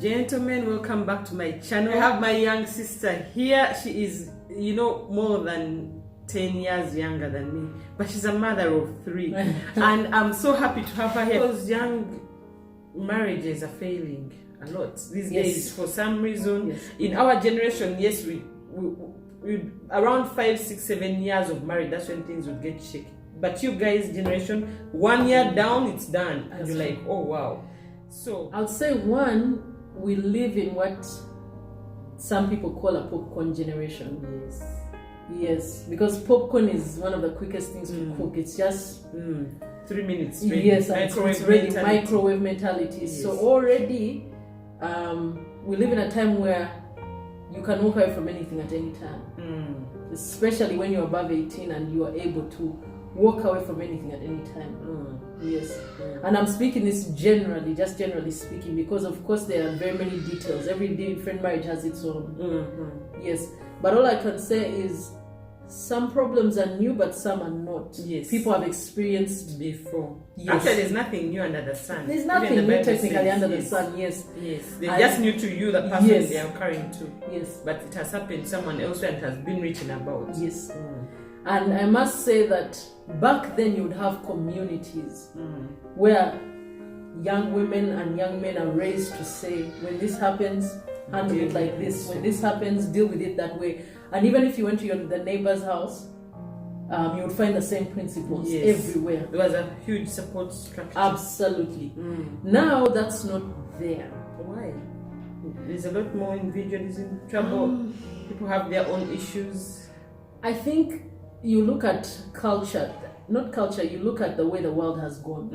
gentlemen, welcome back to my channel. I have my young sister here. She is, more than 10 years younger than me, but she's a mother of 3. And I'm so happy to have her here because young marriages are failing a lot these days for some reason. Yes. In our generation, yes, we around 5, 6, 7 years of marriage, that's when things would get shaky. But you guys' generation, 1 year down, it's done. And you're like, oh wow. So I'll say we live in what some people call a popcorn generation. Yes, because popcorn is one of the quickest things to cook. It's just 3 minutes. Ready. Yes, it's ready. Microwave mentality. Yes. So already, we live in a time where you can walk away from anything at any time. Especially when you're above 18 and you are able to walk away from anything at any time. Yes. And I'm speaking this generally, just generally speaking, because of course there are very many details. Every different marriage has its own. Yes. But all I can say is some problems are new, but some are not. Yes. People have experienced before. Yes. Actually, there's nothing new under the sun. There's nothing new technically under the sun. Yes. Yes. They're just new to you, the person they are carrying to. Yes. But it has happened someone else and it has been written about. Yes. And I must say that back then you would have communities where young women and young men are raised to say, when this happens, handle it like this. When this happens, deal with it that way. And even if you went to the neighbor's house, you would find the same principles everywhere. There was a huge support structure. Absolutely. Now that's not there. Why? There's a lot more individualism, trouble. People have their own issues. I think you look at culture, not culture, you look at the way the world has gone.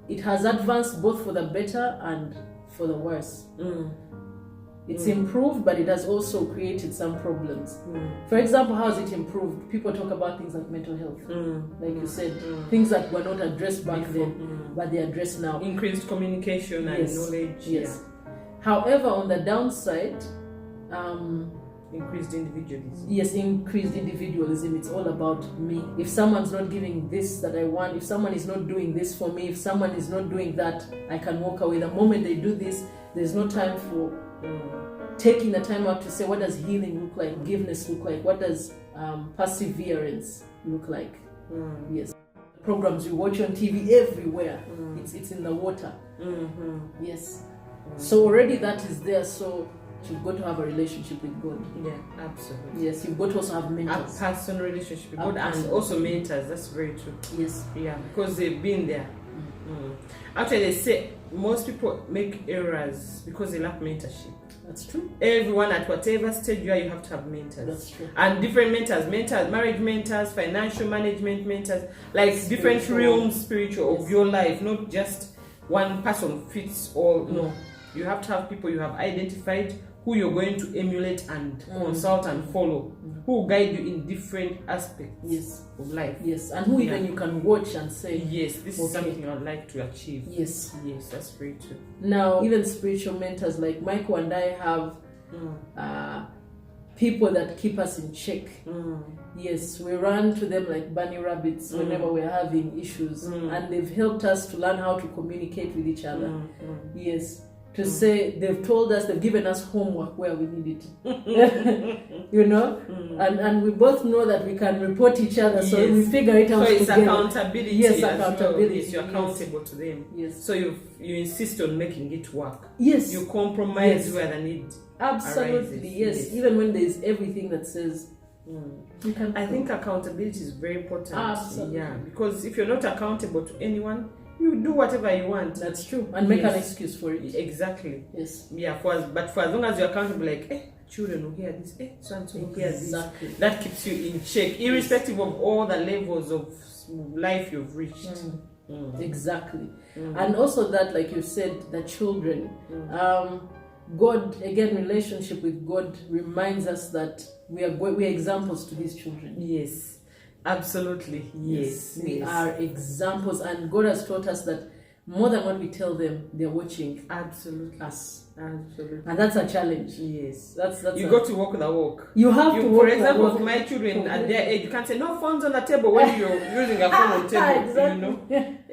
It has advanced both for the better and for the worse. It's improved, but it has also created some problems. For example, how has it improved? People talk about things like mental health, like you said, things that were not addressed back then, but they are addressed now. Increased communication and knowledge. Yes. However, on the downside, increased individualism. Yes, increased individualism. It's all about me. If someone's not giving this that I want, if someone is not doing this for me, if someone is not doing that, I can walk away. The moment they do this, there's no time for taking the time out to say, what does healing look like? Forgiveness look like? What does perseverance look like? Yes. Programs you watch on TV everywhere. It's in the water. Yes. So already that is there. So you've got to have a relationship with God. Yeah, absolutely. Yes, you've got to also have mentors. A personal relationship with God and also mentors. That's very true. Yes. Yeah, because they've been there. Actually, they say most people make errors because they lack mentorship. That's true. Everyone at whatever stage you are, you have to have mentors. That's true. And different mentors, marriage mentors, financial management mentors, like different realms, spiritual of your life, not just one person fits all. No, you have to have people you have identified who you're going to emulate and consult and follow, who will guide you in different aspects of life. Yes, and who even you can watch and say, yes, this is something I'd like to achieve. Yes. Yes, that's very true. Now, even spiritual mentors like Michael and I have people that keep us in check. Yes, we run to them like bunny rabbits whenever we're having issues, and they've helped us to learn how to communicate with each other. Yes. To say they've told us, they've given us homework where we need it. And we both know that we can report each other, so we figure it out. So it's together. Accountability. Yes, accountability. Yes, you're accountable to them. Yes. So you insist on making it work. Yes. You compromise where the need absolutely arises. Yes. Even when there's everything that says I think accountability is very important. Absolutely. Yeah, because if you're not accountable to anyone, you do whatever you want. That's true. And make an excuse for it. Exactly. Yes. Yeah, but for as long as you're accountable, like, children will hear this, so and so will hear this. That keeps you in check, irrespective of all the levels of life you've reached. Exactly. And also that, like you said, the children. God, again, relationship with God reminds us that we are examples to these children. Yes. Absolutely, yes. We are examples, and God has taught us that more than what we tell them, they're watching us. Absolutely. And that's a challenge. Yes. That's you got to walk the walk. You have to walk for example, the walk. For my children at their age, you can't say no phones on the table when you're using a phone on the table. Exactly.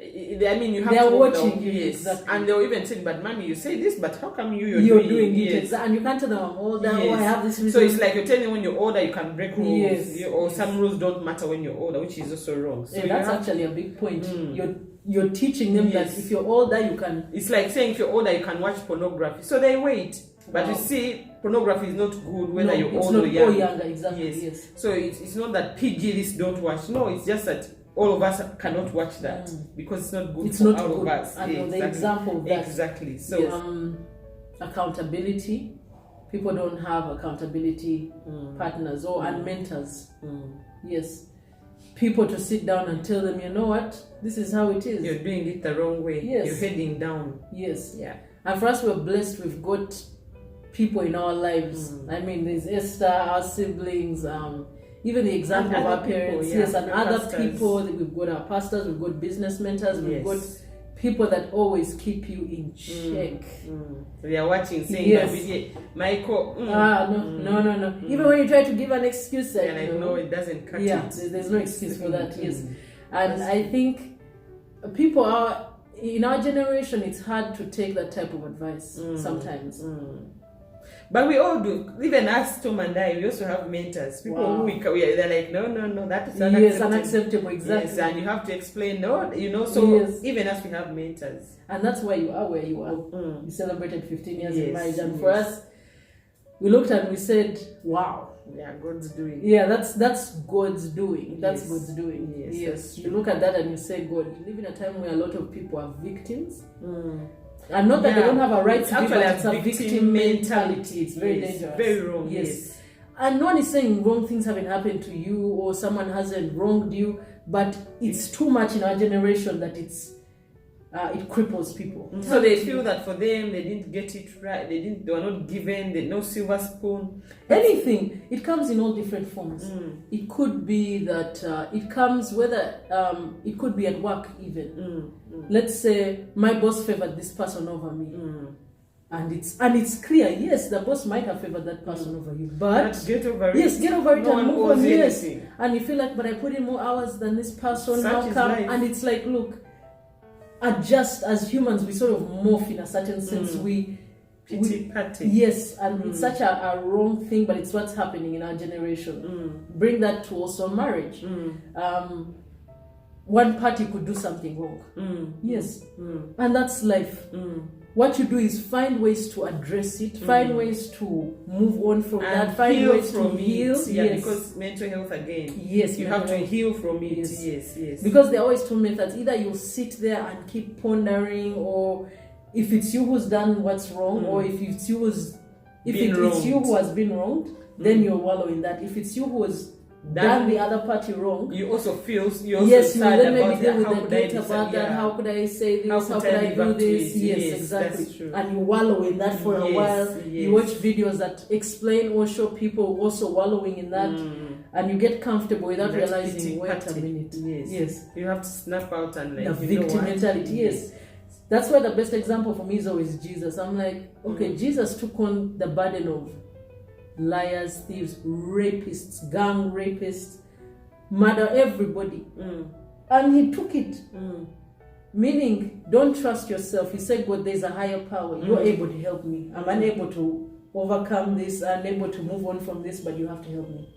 I mean, you have They're to watching you, yes, exactly. and they'll even say, "But mommy, you say this, but how come you're doing it?" yes. And you can't tell them I'm older. Yes. Oh, I have this reason. So it's like you're telling when you're older, you can break rules, Yes. or some rules don't matter when you're older, which is also wrong. So that's actually a big point. You're teaching them that if you're older, you can. It's like saying if you're older, you can watch pornography. So they wait. But you see, pornography is not good whether you're old or young. Younger, exactly. Yes. So it's not that PG this don't watch. No, it's just that all of us cannot watch that because it's not good it's for not all good. of us. And exactly. The example of that. Exactly. So accountability. People don't have accountability partners and mentors. Yes. People to sit down and tell them, you know what, this is how it is. You're doing it the wrong way. Yes. You're heading down. Yes. Yeah. And for us, we're blessed. We've got people in our lives. I mean, there's Esther, our siblings, even the example of our parents. Yes, and other pastors. people. We've got our pastors, we've got business mentors, we've got people that always keep you in check. They are watching, saying, Babirye, Michael. No. Even when you try to give an excuse, no, it doesn't cut it. There's no excuse for that. Yes, and I think people are. In our generation, it's hard to take that type of advice sometimes. But we all do. Even us, Tom and I, we also have mentors. People who they're like, no, that is unacceptable. Yes, unacceptable, exactly. Yes, and you have to explain, so even us, we have mentors. And that's why you are where you are. You celebrated 15 years in marriage. And for us, we looked and we said, wow. Yeah, God's doing. Yeah, that's God's doing. That's God's doing. Yes. You look at that and you say, God, you live in a time where a lot of people are victims. And not that they don't have a right to be, but it's a victim mentality. It's very dangerous. Very wrong. Yes. And no one is saying wrong things haven't happened to you or someone hasn't wronged you, but it's too much in our generation that it cripples people. So they feel that for them, they didn't get it right. They were not given no silver spoon. Anything. It comes in all different forms. It could be that it comes whether it could be at work even. Let's say my boss favored this person over me. And it's clear, yes, the boss might have favored that person over you, but get over it. Yes, get over it and move on. Yes, anything. And you feel like, but I put in more hours than this person. Such How is come? life. And it's like, look, adjust as humans. We sort of morph in a certain sense. Pity party. Yes, and it's such a wrong thing, but it's what's happening in our generation. Bring that to also marriage. One party could do something wrong. Yes, and that's life. What you do is find ways to address it, find ways to move on from that, find ways to heal. Yeah, because mental health again. Yes, you have to heal from it. Yes. Because there are always two methods. Either you'll sit there and keep pondering, or if it's you who's done what's wrong, or if it's you who's it's you who has been wronged, then you'll wallow in that. If it's you who has done the other party wrong, you also feel you then maybe deal with the guilt about that. How could I say this? How could I do this? Yes, exactly. And you wallow in that for a while. You watch videos that explain or show people also wallowing in that, and you get comfortable without realizing. Wait a minute. Yes. You have to snap out and the victim mentality. Yes. That's why the best example for me is always Jesus. I'm like, okay, Jesus took on the burden of liars, thieves, rapists, gang rapists, murder everybody. And he took it. Meaning, don't trust yourself. He said, God, there's a higher power. You're able to help me. I'm unable to overcome this, unable to move on from this, but you have to help me.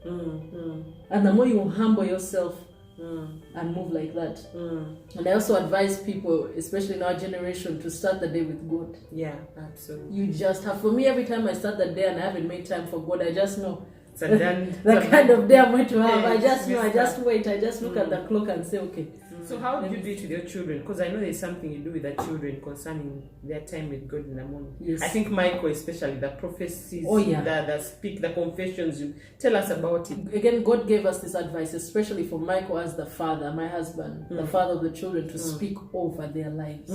And the more you humble yourself and move like that. And I also advise people, especially in our generation, to start the day with God. Yeah, absolutely. You just have, for me, every time I start the day and I haven't made time for God, I just know the kind of day I'm going to have. I just know, I just wait, I just look at the clock and say, okay. So how do you do it with your children? Because I know there's something you do with the children concerning their time with God in the morning. Yes. I think Michael, especially the prophecies, the speak, the confessions. You tell us about it. Again, God gave us this advice, especially for Michael as the father, my husband, the father of the children, to speak over their lives.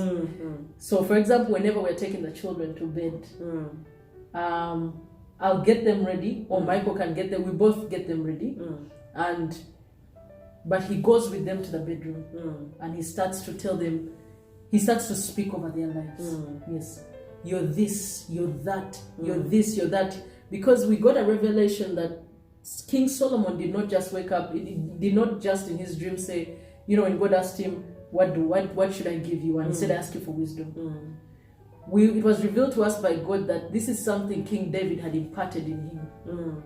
So, for example, whenever we're taking the children to bed, I'll get them ready, or Michael can get them. We both get them ready, but he goes with them to the bedroom and he starts to tell them, he starts to speak over their lives. Yes, you're this, you're that, you're this, you're that. Because we got a revelation that King Solomon did not just wake up, he did not just in his dream say, when God asked him, what should I give you? And he said, I ask you for wisdom. It was revealed to us by God that this is something King David had imparted in him.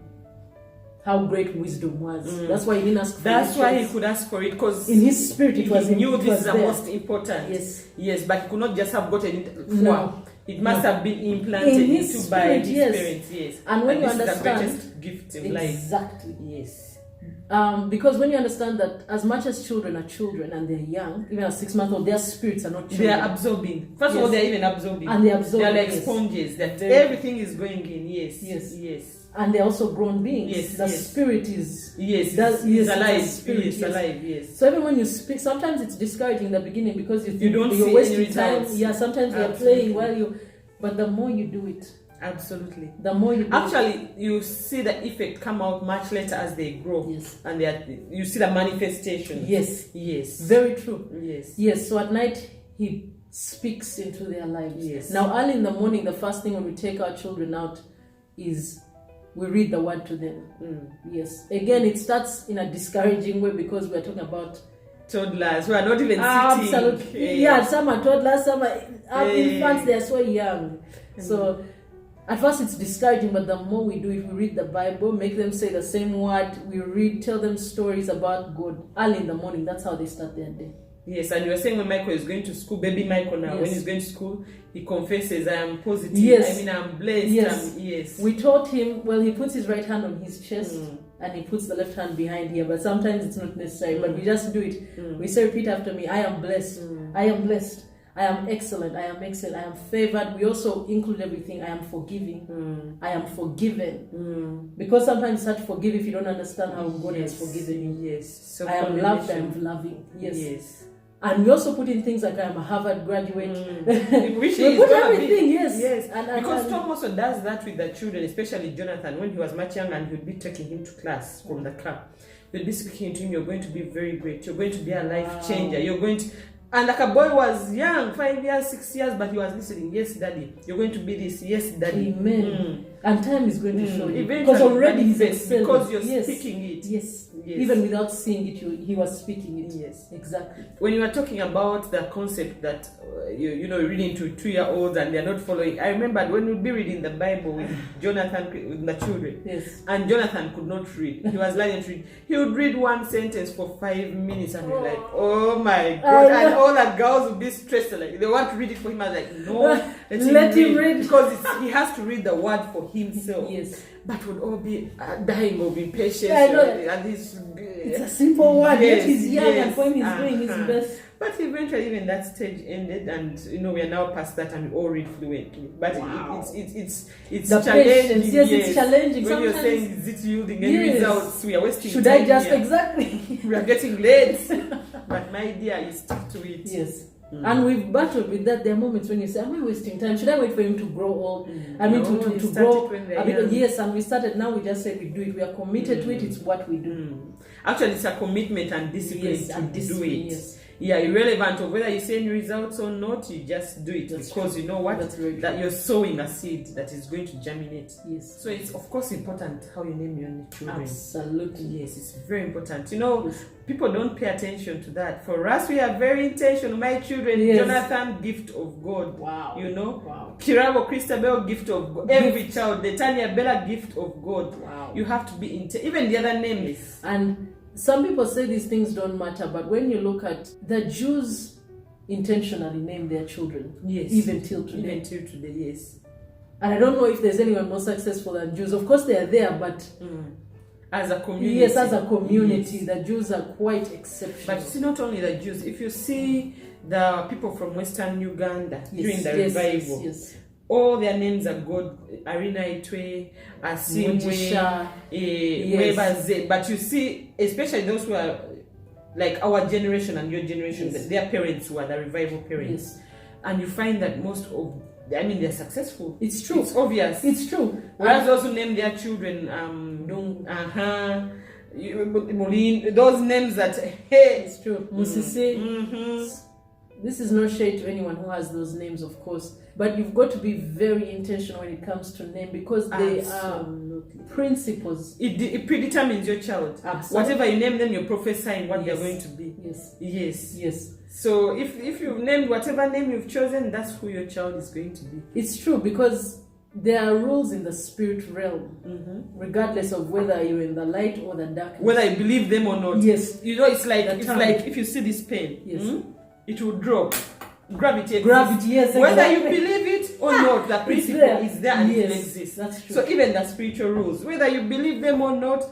How great wisdom was. That's why he didn't ask for it. That's why he could ask for it, because in his spirit it was. He knew this is the there. most important. Yes, but he could not just have gotten it. No. It must have been implanted in his into spirit, by his parents. Yes, and when you this understand, is the greatest gift in life. Exactly. Yes. Because when you understand that as much as children are children and they're young, even at 6 months old, their spirits are not children. They are absorbing. First of all, they're even absorbing. And they're absorbing. They're like sponges. That everything is going in. Yes. And they're also grown beings. The spirit is alive. Spirit, alive. Yes. So even when you speak, sometimes it's discouraging in the beginning because you don't you're see wasting any results. time. Yeah, sometimes they're playing while you. But the more you do it, absolutely. The more you do actually, you see the effect come out much later as they grow. Yes. And you see the manifestation. Yes. Very true. Yes. So at night he speaks into their lives. Yes. Now early in the morning, the first thing when we take our children out is we read the word to them. Yes. Again, it starts in a discouraging way because we're talking about toddlers who are not even sitting. Absolutely. Yeah, some are toddlers, some are infants, they are so young. So at first it's discouraging, but the more we do it, we read the Bible, make them say the same word, tell them stories about God early in the morning. That's how they start their day. Yes, and you were saying when Michael is going to school, baby Michael now, when he's going to school, he confesses, I am positive. Yes. I mean, I'm blessed. Yes. We taught him, he puts his right hand on his chest and he puts the left hand behind here, but sometimes it's not necessary, but we just do it. We say, repeat after me, I am blessed. I am blessed. I am excellent. I am excellent. I am favored. We also include everything. I am forgiving. I am forgiven. Because sometimes it's hard to forgive if you don't understand how God has forgiven you. Yes. So I am loved. I am loving. Yes. And we also put in things like I am a Harvard graduate. Which we put everything, yes. Because Tom also does that with the children, especially Jonathan, when he was much younger, and he'll be taking him to class from the car. He'll be speaking to him, you're going to be very great. You're going to be a life changer. You're going to... And like a boy was young, 5 years, 6 years, but he was listening. Yes, daddy. You're going to be this. Yes, daddy. Amen. And time is going to show you. Eventually, because already he's excelling. Because you're speaking it. Yes. Even without seeing it, he was speaking it. Yes. Exactly. When you were talking about the concept that, you're reading to 2-year-olds and they're not following. I remember when we'd be reading the Bible with Jonathan, with the children. Yes. And Jonathan could not read. He was learning to read. He would read one sentence for 5 minutes and we're like, oh my God. And all the girls would be stressed. Like, they want to read it for him. I was like, no, let him read. Because he has to read the word for himself. Yes. But would all be dying of impatience. And it's a simple word, yet he's young and when he's doing his best. But eventually, even that stage ended, and we are now past that, and we all read fluently. But it's the challenging. Patience. Yes, it's challenging. When sometimes, you're saying, is it yielding any results? We are wasting Should time I just here. exactly? We are getting late. But my dear, you stick to it. Yes. And we've battled with that. There are moments when you say, am I wasting time? Should I wait for him to grow old? I mean, to grow. Yes, and we started, now we just say we do it. We are committed to it. It's what we do. Actually, it's a commitment and discipline to do it. Yes. Yeah, irrelevant of whether you see any results or not, you just do it. That's because true. You know what? That you're sowing a seed that is going to germinate. Yes. So it's of course important how you name your children. Absolutely. Yes, it's very important. People don't pay attention to that. For us, we are very intentional. My children, Jonathan, gift of God. Wow. Wow. Kirabo, Christabel, gift of God. Every child, Netanya, Bella, gift of God. Wow. You have to be even the other names. And some people say these things don't matter, but when you look at the Jews intentionally name their children. Yes. Even till today. Even till today, yes. And I don't know if there's anyone more successful than Jews. Of course they are there, but as a community. Yes, as a community, the Jews are quite exceptional. But you see, not only the Jews, if you see the people from Western Uganda during the revival, all their names are God. Arina Itwe, Asimwe, Webaze. But you see, especially those who are like our generation and your generation, their parents who are the revival parents. And you find that most of, they're successful. It's true. It's obvious. It's true. Whereas those who name their children, those names that, hey. It's true. Musisi. this is no shade to anyone who has those names, of course, but you've got to be very intentional when it comes to name, because they are principles. It predetermines your child. Absolutely. Whatever you name them, you're prophesying what Yes. they're going to be. Yes. So if you've named whatever name you've chosen, that's who your child is going to be. It's true, because there are rules in the spirit realm, regardless of whether you're in the light or the darkness. Whether you believe them or not. Yes. You know, it's like tongue. if you see this pen, it will drop. Gravity exists. Gravity, yes, Whether exactly. you believe it or not, the principle is there and it exists. That's true. So even the spiritual rules, whether you believe them or not,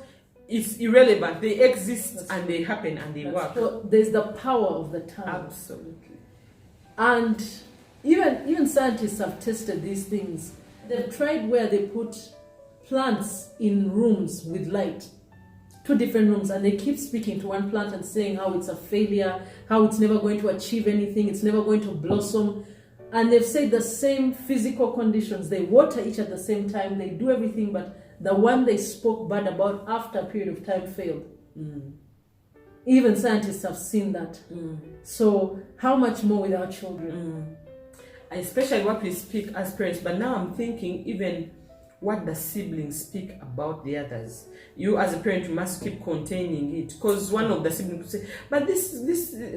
it's irrelevant. They exist and they happen and they work. So there's the power of the tongue. Absolutely. And even scientists have tested these things. They've tried where they put plants in rooms with light, 2 different rooms, and they keep speaking to one plant and saying how it's a failure, how it's never going to achieve anything, it's never going to blossom. And they've said the same physical conditions. They water each at the same time, they do everything, but the one they spoke bad about after a period of time failed. Even scientists have seen that. So how much more with our children? Especially what we speak as parents. But now I'm thinking even what the siblings speak about the others. You as a parent, you must keep containing it, because one of the siblings will say,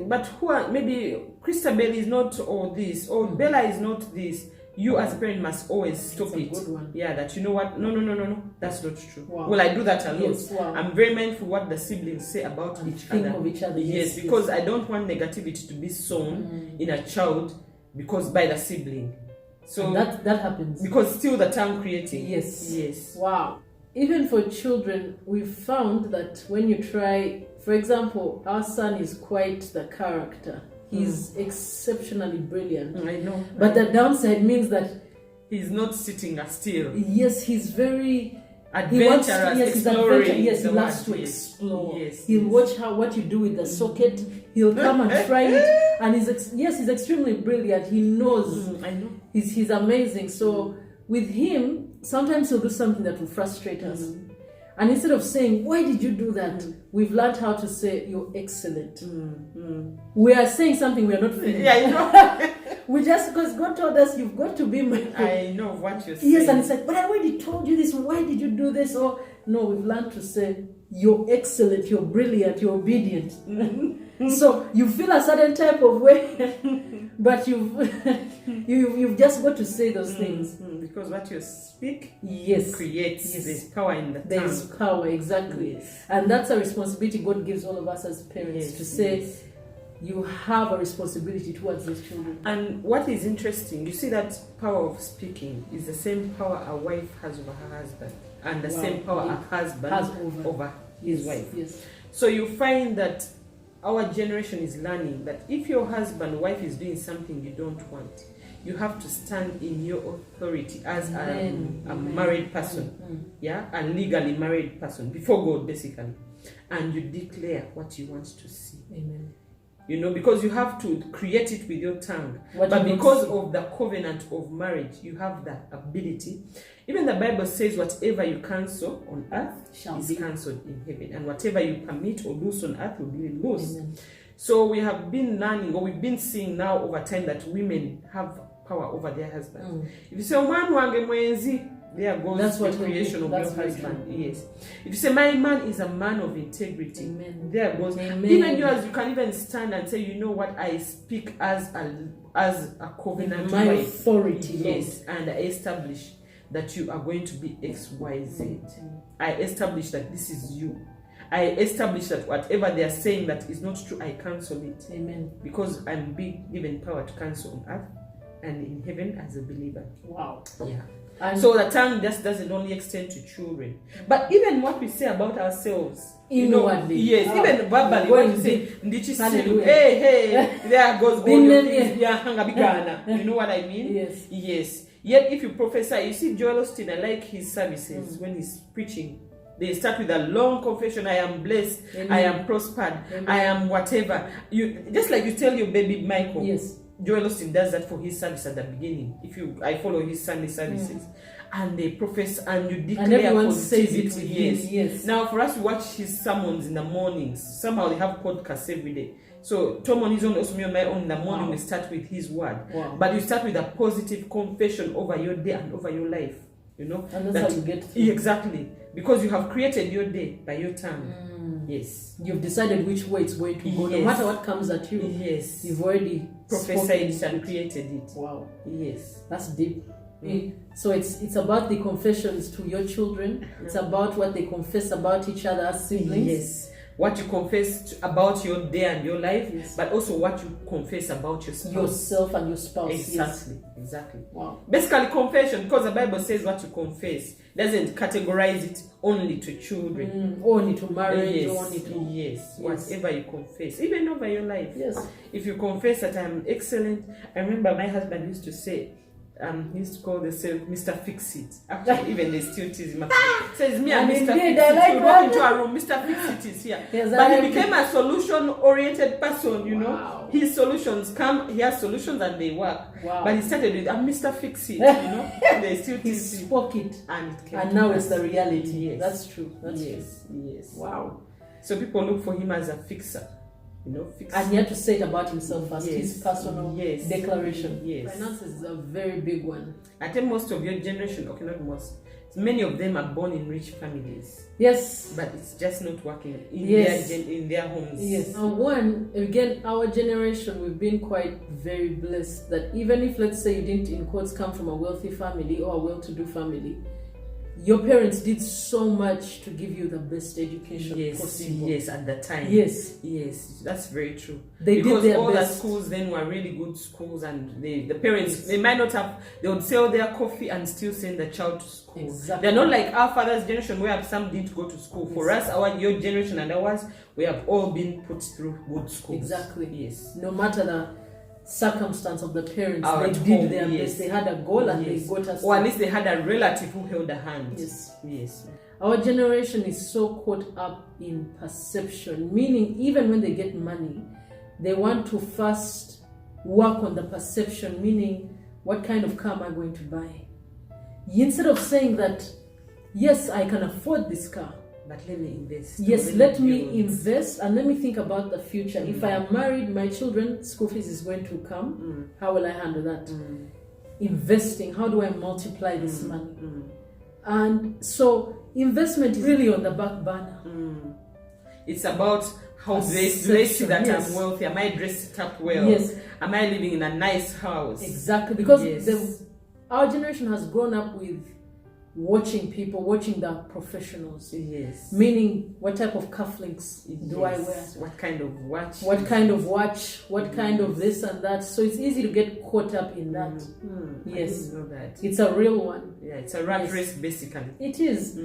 but who are, maybe Christabel is not all this, or Bella is not this. You as a parent must always stop it. Good one. Yeah, that you know what? No, that's not true. Wow. Well, I do that a lot. Yes, wow. I'm very mindful what the siblings say about each Think other. of each other. Yes, because I don't want negativity to be sown in a child because by the sibling. So and that happens. Because still the tongue creating. Yes. Wow. Even for children, we've found that when you try, for example, our son is quite the character. He's exceptionally brilliant. I know. But the downside means that he's not sitting still. Yes, he's very adventurous, exploring. Yes, he loves to explore. Yes, he'll watch what you do with the socket. He'll come and try it, and he's extremely brilliant. He knows. I know. He's amazing. So with him, sometimes he'll do something that will frustrate us. And instead of saying, why did you do that? We've learned how to say, you're excellent. We are saying something we are not feeling. Yeah, I know. We just, because God told us, you've got to be my... I know what you're saying. Yes, and it's like, but I already told you this. Why did you do this? Or, no, we've learned to say, you're excellent, you're brilliant, you're obedient. So you feel a certain type of way, but you've just got to say those things. Because what you speak creates. There's power in the tongue. There's power, exactly. Yes. And that's a responsibility God gives all of us as parents, to say, you have a responsibility towards these children. And what is interesting, you see that power of speaking is the same power a wife has over her husband, and the same power a husband has over his wife. Yes. So you find that our generation is learning that if your husband or wife is doing something you don't want, you have to stand in your authority as a married person, a legally married person before God, basically, and you declare what you want to see. Amen. You know, because you have to create it with your tongue. But because of the covenant of marriage, you have that ability. Even the Bible says whatever you cancel on earth is cancelled in heaven. And whatever you permit or loose on earth will be loose. Amen. So we have been learning, or we've been seeing now over time, that women have power over their husbands. If you say, "Man wange mwenzi," there goes the creation of your husband. Yes. If you say, "My man is a man of integrity," there goes. Even yours, you can even stand and say, "You know what? I speak as a covenant my wife. Authority." Yes, and I establish that you are going to be XYZ. I establish that this is you. I establish that whatever they are saying that is not true, I cancel it. Amen. Because I'm being given power to cancel on earth and in heaven as a believer. Wow. Yeah. And so the tongue just doesn't only extend to children, but even what we say about ourselves, inwardly. Even verbally, when you say, hey, there goes all your things. You know what I mean? Yes. Yet if you prophesy, you see Joel Austin, I like his services when he's preaching. They start with a long confession. I am blessed. Amen. I am prospered. Amen. I am whatever. You just like you tell your baby Michael. Yes. Joel Austin does that for his service at the beginning. I follow his Sunday services, and they profess and you declare, and everyone says it. Yes. Now for us, we watch his sermons in the mornings. Somehow they have podcasts every day. So Tomon is on also my own in the morning. We start with his word, but you start with a positive confession over your day and over your life. You know, and that's how you get through. Exactly, because you have created your day by your tongue. Yes, you've decided which way it's going to go. No matter what comes at you. Yes, you've already prophesied it and created it. Wow. Yes, that's deep. So it's about the confessions to your children. It's about what they confess about each other as siblings. Yes, what you confess about your day and your life, but also what you confess about yourself and your spouse. Exactly, exactly. Wow. Basically, confession, because the Bible says what you confess doesn't categorize it only to children, only to marriage, only to whatever you confess, even over your life. Yes, if you confess that I'm excellent. I remember my husband used to say, he used to call himself Mr. Fix It. Actually, even they still tease him. Says me and Mr. Fix It. We walk into a room, Mr. Fix It is here. Yes, but he became a solution-oriented person. You know, his solutions come. He has solutions and they work. But he started with, I'm Mr. Fix It. You know, they still tease him. He spoke it, and it came and now it's the reality. Yes, that's true. That's true. Yes. Wow. So people look for him as a fixer. You know, and he had to say it about himself as his personal declaration. Yes. Finances is a very big one. I think most of your generation, okay, not most, many of them are born in rich families. Yes. But it's just not working in their homes. Yes. Again, our generation, we've been quite very blessed that even if, let's say, you didn't, in quotes, come from a wealthy family or a well-to-do family, your parents did so much to give you the best education possible. Yes, at the time. Yes, that's very true. Because did their all best. The schools then were really good schools, and the parents, they might not have, they would sell their coffee and still send the child to school. Exactly. They're not like our father's generation where some didn't go to school. For us, your generation and ours, we have all been put through good schools. Exactly. Yes. No matter the circumstance of the parents, they did their best. They had a goal and they got us. Or at least they had a relative who held a hand. Yes. Our generation is so caught up in perception, meaning even when they get money, they want to first work on the perception, meaning what kind of car am I going to buy? Instead of saying that, yes, I can afford this car, but let me invest. Yes, let me invest and let me think about the future. If I am married, my children's school fees is going to come. How will I handle that? Investing, how do I multiply this money? And so investment is really on the back burner. It's about how do I see that I'm wealthy? Am I dressed up well? Yes. Am I living in a nice house? Exactly, because our generation has grown up with watching the professionals. Yes. Meaning, what type of cufflinks do I wear? What kind of watch? What kind of watch? What kind of this and that? So it's easy to get caught up in that. Yes. I didn't know that. It's a real one. Yeah, it's a rat race basically. It is.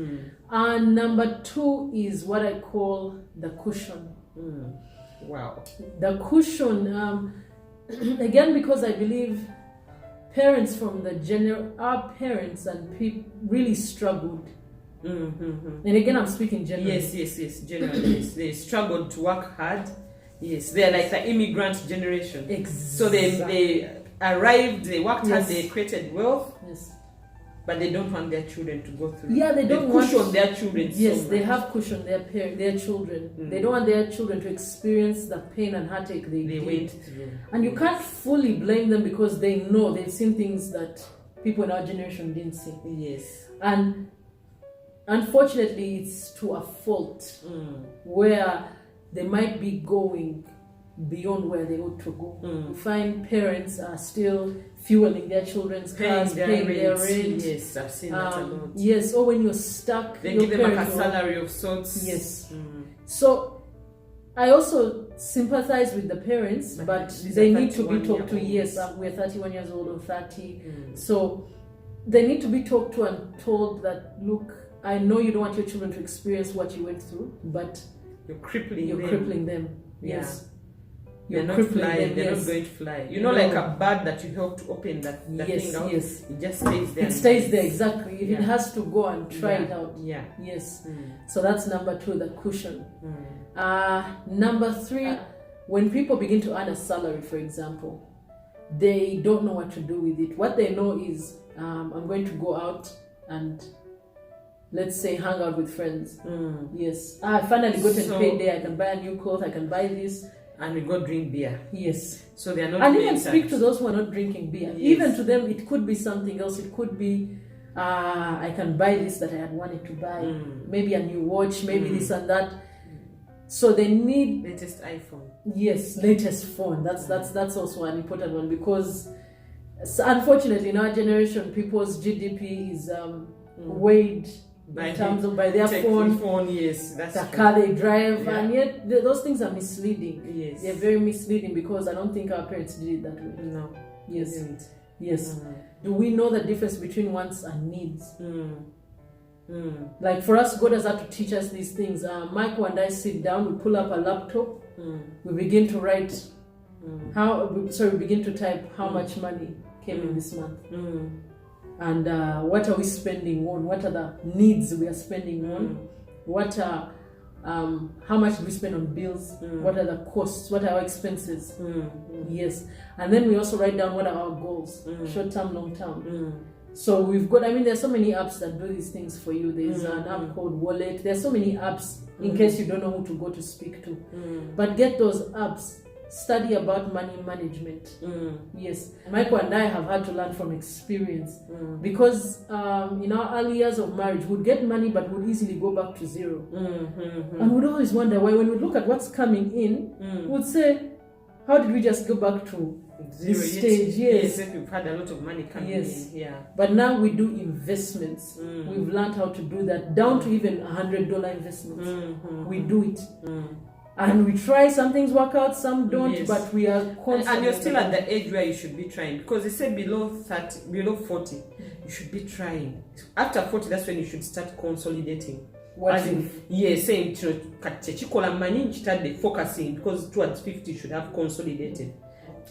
And number 2 is what I call the cushion. Wow. The cushion, again, because I believe parents from our parents and people really struggled. And again, I'm speaking generally. Yes, generally. Yes. They struggled to work hard. Yes, they're like the immigrant generation. Exactly. So they arrived, they worked hard, they created wealth. Yes. But they don't want their children to go through. Yeah, they don't cushion their children. Yes, they have cushioned their children. They don't want their children to experience the pain and heartache they went through. And you can't fully blame them because they know they've seen things that people in our generation didn't see. Yes. And unfortunately, it's to a fault where they might be going beyond where they ought to go. You find parents are still fueling their children's cars, paying their rent. Yes, I've seen that a lot. Yes, or when you're stuck, they give them like a salary of sorts. Yes. So I also sympathize with the parents, but they need to be talked to. Yes, we're 31 years old or 30. So they need to be talked to and told that, look, I know you don't want your children to experience what you went through, but you're crippling them. Yes. They're not flying. They're not going to fly. You know, like a bird that you help to open that thing out. Yes. It just stays there. It stays there, exactly. If it has to go and try it out. Yeah. Yes. So that's number 2, the cushion. Number 3, when people begin to earn a salary, for example, they don't know what to do with it. What they know is, I'm going to go out and, let's say, hang out with friends. Yes. I finally got paid there. I can buy a new clothes. I can buy this. and we go drink beer. Yes. So they are not. And even speak to those who are not drinking beer. Yes. Even to them, it could be something else. It could be, I can buy this that I had wanted to buy. Maybe a new watch. Maybe this and that. So they need latest iPhone. Yes, latest phone. That's also an important one, because unfortunately in our generation, people's GDP is weighed in terms of by their phone. Yes, that's the true. car they drive, and yet those things are misleading. Yes, they're very misleading, because I don't think our parents did it that way. No. Yes. Yes. Do we know the difference between wants and needs? Like for us, God has had to teach us these things. Michael and I sit down, we pull up a laptop, we begin to write we begin to type how much money came in this month, and what are we spending on, what are the needs we are spending on, what are how much do we spend on bills, what are the costs, what are our expenses. Yes. And then we also write down what are our goals, short term, long term. So we've got, there's so many apps that do these things for you. There's an app called Wallet. There's so many apps in case you don't know who to go to speak to. But get those apps. Study about money management. Yes. Michael and I have had to learn from experience, because in our early years of marriage, we'd get money but would easily go back to zero. And we'd always wonder why, when we look at what's coming in, we'd say, how did we just go back to zero stage? Yes, we've had a lot of money coming in. Yeah. But now we do investments. We've learned how to do that, down to even $100 investments. We do it. And we try, some things work out, some don't, but we are constantly. And you're still at the age where you should be trying, because they say below 40, you should be trying. After 40, that's when you should start consolidating. Saying focusing, because towards 50 you should have consolidated.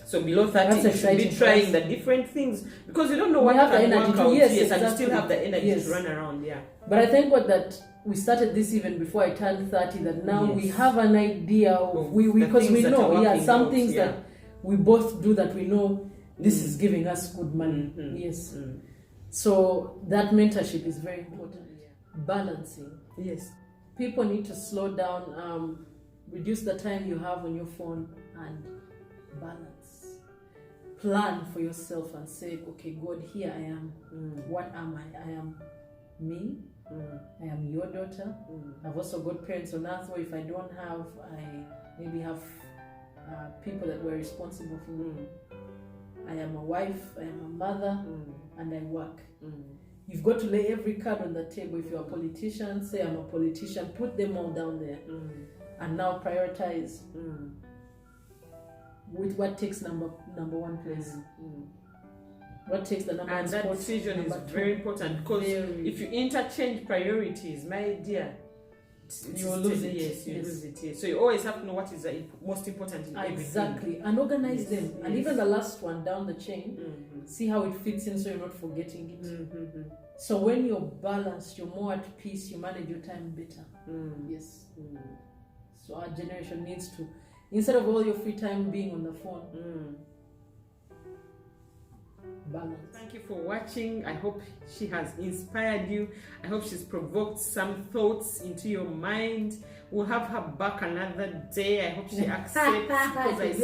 So below 30 you should be trying the different things, because you don't know what can work out. Yes, and you still have the energy to run around. Yeah. But I thank God that we started this even before I turned 30, that now we have an idea of because we know some things that we both do that we know this is giving us good money. Yes. So that mentorship is very important. Balancing. Yes. People need to slow down, reduce the time you have on your phone, and balance. Plan for yourself and say, okay, God, here I am. What am I? I am me. I am your daughter. I've also got parents on earth where if I don't have, I maybe have people that were responsible for me. I am a wife, I am a mother, and I work. You've got to lay every card on the table. If you're a politician, say I'm a politician, put them all down there. And now prioritize with what takes number one place. What takes the number one spot. And that decision is very important, because if you interchange priorities, my dear, you will lose it. Yes, you lose it. Yes. So you always have to know what is the most important in everything. Exactly, and organize them. And even the last one down the chain, see how it fits in, so you're not forgetting it. So when you're balanced, you're more at peace, you manage your time better. Yes. So our generation needs to, instead of all your free time being on the phone, balance. Thank you for watching. I hope she has inspired you. I hope she's provoked some thoughts into your mind. We'll have her back another day. I hope she accepts, because I see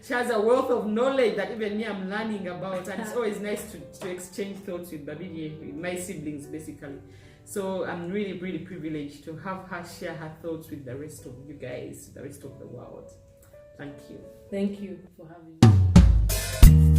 she has a wealth of knowledge that even me I'm learning about, and it's always nice to exchange thoughts with Babirye, with my siblings basically. So I'm really, really privileged to have her share her thoughts with the rest of you guys, the rest of the world. Thank you. Thank you for having me.